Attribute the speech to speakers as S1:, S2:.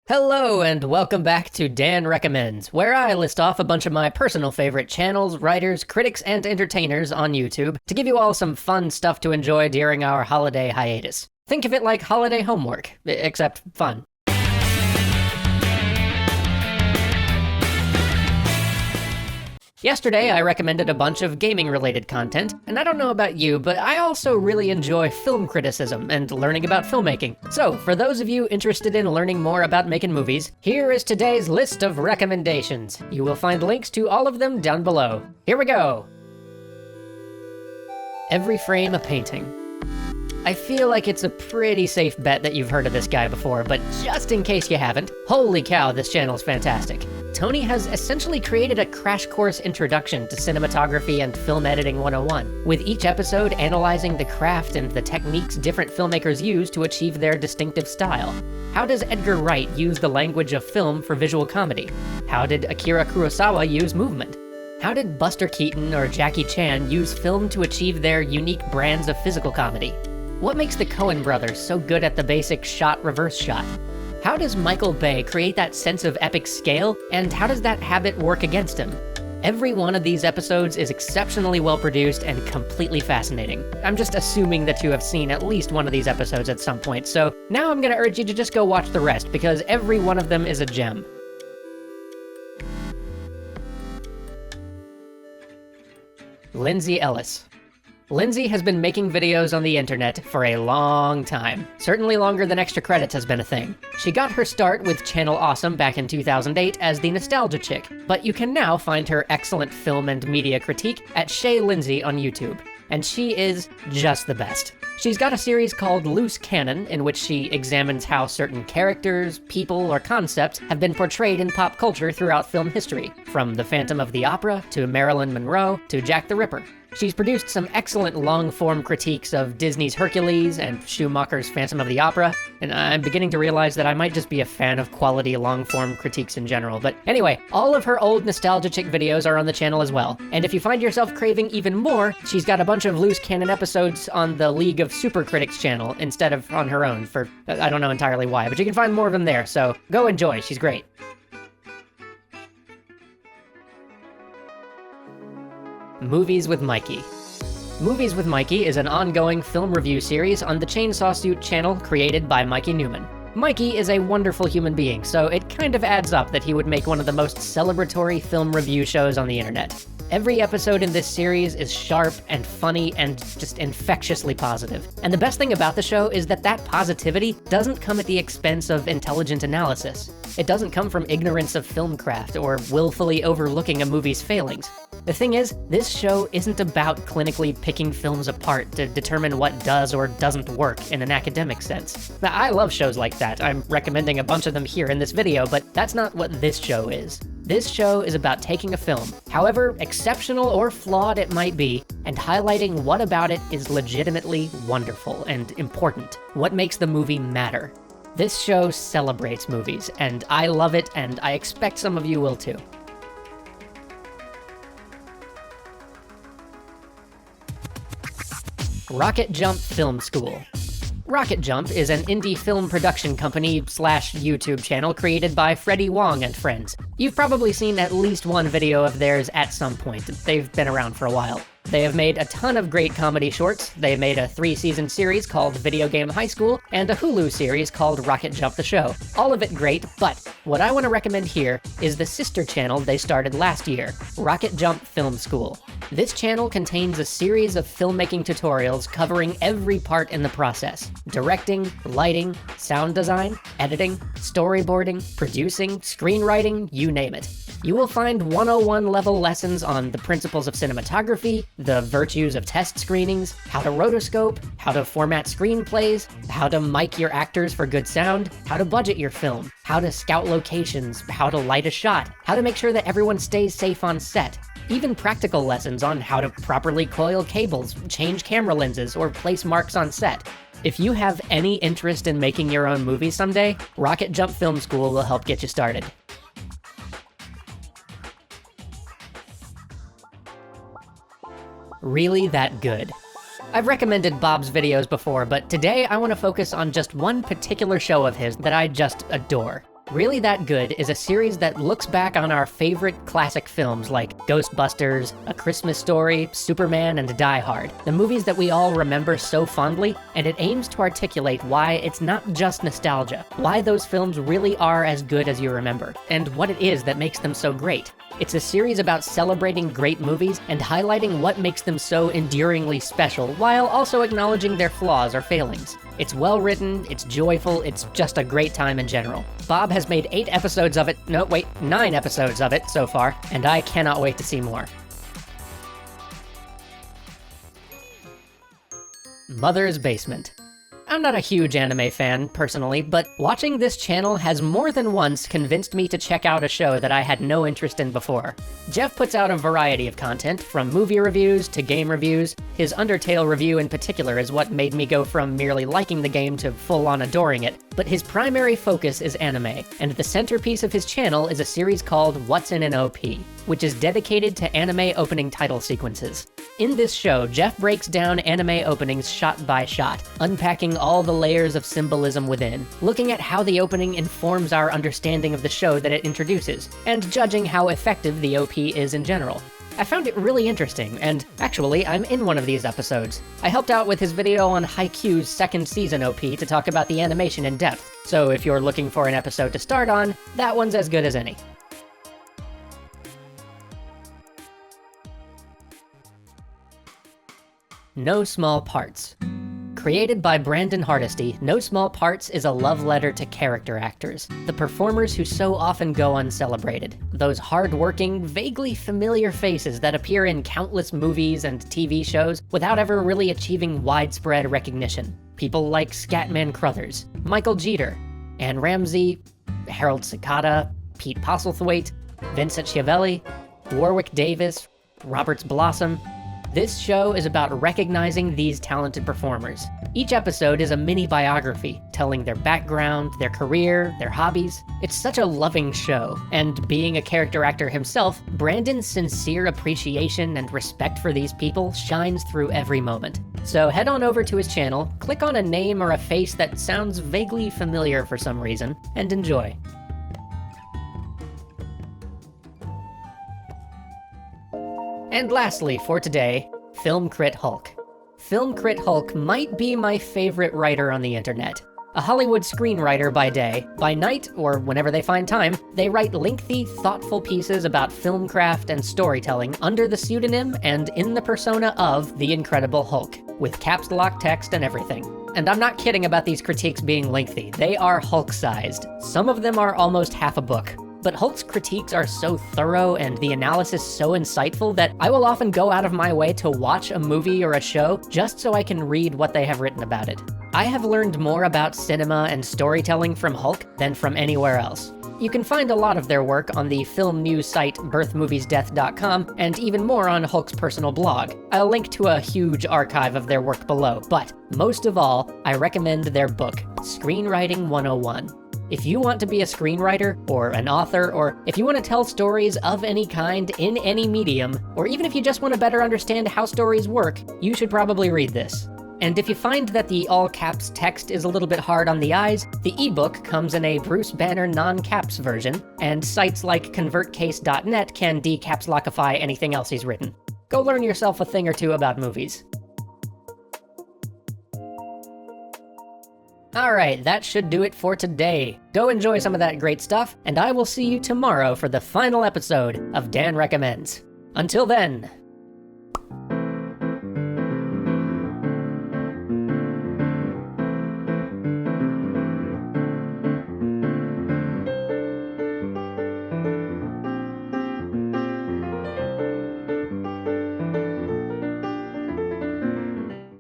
S1: Hello and welcome back to Dan Recommends, where I list off a bunch of my personal favorite channels, writers, critics, and entertainers on YouTube to give you all some fun stuff to enjoy during our holiday hiatus. Think of it like holiday homework, except fun. Yesterday, I recommended a bunch of gaming-related content, and I don't know about you, but I also really enjoy film criticism and learning about filmmaking. So, for those of you interested in learning more about making movies, here is today's list of recommendations. You will find links to all of them down below. Here we go! Every Frame a Painting. I feel like it's a pretty safe bet that you've heard of this guy before, but just in case you haven't, holy cow, this channel's fantastic. Toni has essentially created a crash course introduction to cinematography and film editing 101, with each episode analyzing the craft and the techniques different filmmakers use to achieve their distinctive style. How does Edgar Wright use the language of film for visual comedy? How did Akira Kurosawa use movement? How did Buster Keaton or Jackie Chan use film to achieve their unique brands of physical comedy? What makes the Coen brothers so good at the basic shot-reverse shot? How does Michael Bay create that sense of epic scale, and how does that habit work against him? Every one of these episodes is exceptionally well produced and completely fascinating. I'm just assuming that you have seen at least one of these episodes at some point, so now I'm gonna urge you to just go watch the rest, because every one of them is a gem. Lyndsay Ellis. Lyndsay has been making videos on the internet for a long time, certainly longer than Extra Credits has been a thing. She got her start with Channel Awesome back in 2008 as the Nostalgia Chick, but you can now find her excellent film and media critique at Shay Lindsay on YouTube, and she is just the best. She's got a series called Loose Cannon, in which she examines how certain characters, people, or concepts have been portrayed in pop culture throughout film history, from The Phantom of the Opera, to Marilyn Monroe, to Jack the Ripper. She's produced some excellent long-form critiques of Disney's Hercules and Schumacher's Phantom of the Opera, and I'm beginning to realize that I might just be a fan of quality long-form critiques in general. But anyway, all of her old Nostalgia Chick videos are on the channel as well, and if you find yourself craving even more, she's got a bunch of Loose Cannon episodes on the League of Super Critics channel instead of on her own for, I don't know entirely why, but you can find more of them there, so go enjoy, she's great. Movies with Mikey. Movies with Mikey is an ongoing film review series on the Chainsaw Suit channel created by Mikey Newman. Mikey is a wonderful human being, so it kind of adds up that he would make one of the most celebratory film review shows on the internet. Every episode in this series is sharp and funny and just infectiously positive. And the best thing about the show is that that positivity doesn't come at the expense of intelligent analysis. It doesn't come from ignorance of filmcraft or willfully overlooking a movie's failings. The thing is, this show isn't about clinically picking films apart to determine what does or doesn't work in an academic sense. Now, I love shows like that. I'm recommending a bunch of them here in this video, but that's not what this show is. This show is about taking a film, however exceptional or flawed it might be, and highlighting what about it is legitimately wonderful and important. What makes the movie matter. This show celebrates movies, and I love it, and I expect some of you will too. Rocketjump Film School. Rocketjump is an indie film production company slash YouTube channel created by Freddie Wong and friends. You've probably seen at least one video of theirs at some point. They've been around for a while. They have made a ton of great comedy shorts. They made a 3-season series called Video Game High School and a Hulu series called Rocketjump the Show. All of it great, but what I want to recommend here is the sister channel they started last year, Rocketjump Film School. This channel contains a series of filmmaking tutorials covering every part in the process: directing, lighting, sound design, editing, storyboarding, producing, screenwriting, you name it. You will find 101 level lessons on the principles of cinematography, the virtues of test screenings, how to rotoscope, how to format screenplays, how to mic your actors for good sound, how to budget your film, how to scout locations, how to light a shot, how to make sure that everyone stays safe on set, even practical lessons on how to properly coil cables, change camera lenses, or place marks on set. If you have any interest in making your own movie someday, Rocketjump Film School will help get you started. Really That Good. I've recommended Bob's videos before, but today I want to focus on just one particular show of his that I just adore. Really That Good is a series that looks back on our favorite classic films like Ghostbusters, A Christmas Story, Superman, and Die Hard, the movies that we all remember so fondly, and it aims to articulate why it's not just nostalgia, why those films really are as good as you remember, and what it is that makes them so great. It's a series about celebrating great movies and highlighting what makes them so enduringly special, while also acknowledging their flaws or failings. It's well written, it's joyful, it's just a great time in general. Bob has made 9 episodes of it so far, and I cannot wait to see more. Mother's Basement. I'm not a huge anime fan, personally, but watching this channel has more than once convinced me to check out a show that I had no interest in before. Jeff puts out a variety of content, from movie reviews to game reviews. His Undertale review in particular is what made me go from merely liking the game to full-on adoring it, but his primary focus is anime, and the centerpiece of his channel is a series called What's in an OP, which is dedicated to anime opening title sequences. In this show, Jeff breaks down anime openings shot by shot, unpacking all the layers of symbolism within, looking at how the opening informs our understanding of the show that it introduces, and judging how effective the OP is in general. I found it really interesting, and actually, I'm in one of these episodes. I helped out with his video on Haikyuu's second season OP to talk about the animation in depth, so if you're looking for an episode to start on, that one's as good as any. No Small Parts. Created by Brandon Hardesty, No Small Parts is a love letter to character actors, the performers who so often go uncelebrated. Those hard-working, vaguely familiar faces that appear in countless movies and TV shows without ever really achieving widespread recognition. People like Scatman Crothers, Michael Jeter, Anne Ramsey, Harold Sakata, Pete Postlethwaite, Vincent Schiavelli, Warwick Davis, Roberts Blossom. This show is about recognizing these talented performers. Each episode is a mini biography, telling their background, their career, their hobbies. It's such a loving show, and being a character actor himself, Brandon's sincere appreciation and respect for these people shines through every moment. So head on over to his channel, click on a name or a face that sounds vaguely familiar for some reason, and enjoy. And lastly for today, Film Crit Hulk. Film Crit Hulk might be my favorite writer on the internet. A Hollywood screenwriter by day, by night, or whenever they find time, they write lengthy, thoughtful pieces about filmcraft and storytelling under the pseudonym and in the persona of the Incredible Hulk, with caps lock text and everything. And I'm not kidding about these critiques being lengthy, they are Hulk-sized. Some of them are almost half a book. But Hulk's critiques are so thorough and the analysis so insightful that I will often go out of my way to watch a movie or a show just so I can read what they have written about it. I have learned more about cinema and storytelling from Hulk than from anywhere else. You can find a lot of their work on the film news site birthmoviesdeath.com, and even more on Hulk's personal blog. I'll link to a huge archive of their work below, but most of all, I recommend their book, Screenwriting 101. If you want to be a screenwriter, or an author, or if you want to tell stories of any kind in any medium, or even if you just want to better understand how stories work, you should probably read this. And if you find that the all-caps text is a little bit hard on the eyes, the ebook comes in a Bruce Banner non-caps version, and sites like convertcase.net can decaps-lockify anything else he's written. Go learn yourself a thing or two about movies. Alright, that should do it for today. Go enjoy some of that great stuff, and I will see you tomorrow for the final episode of Dan Recommends. Until then,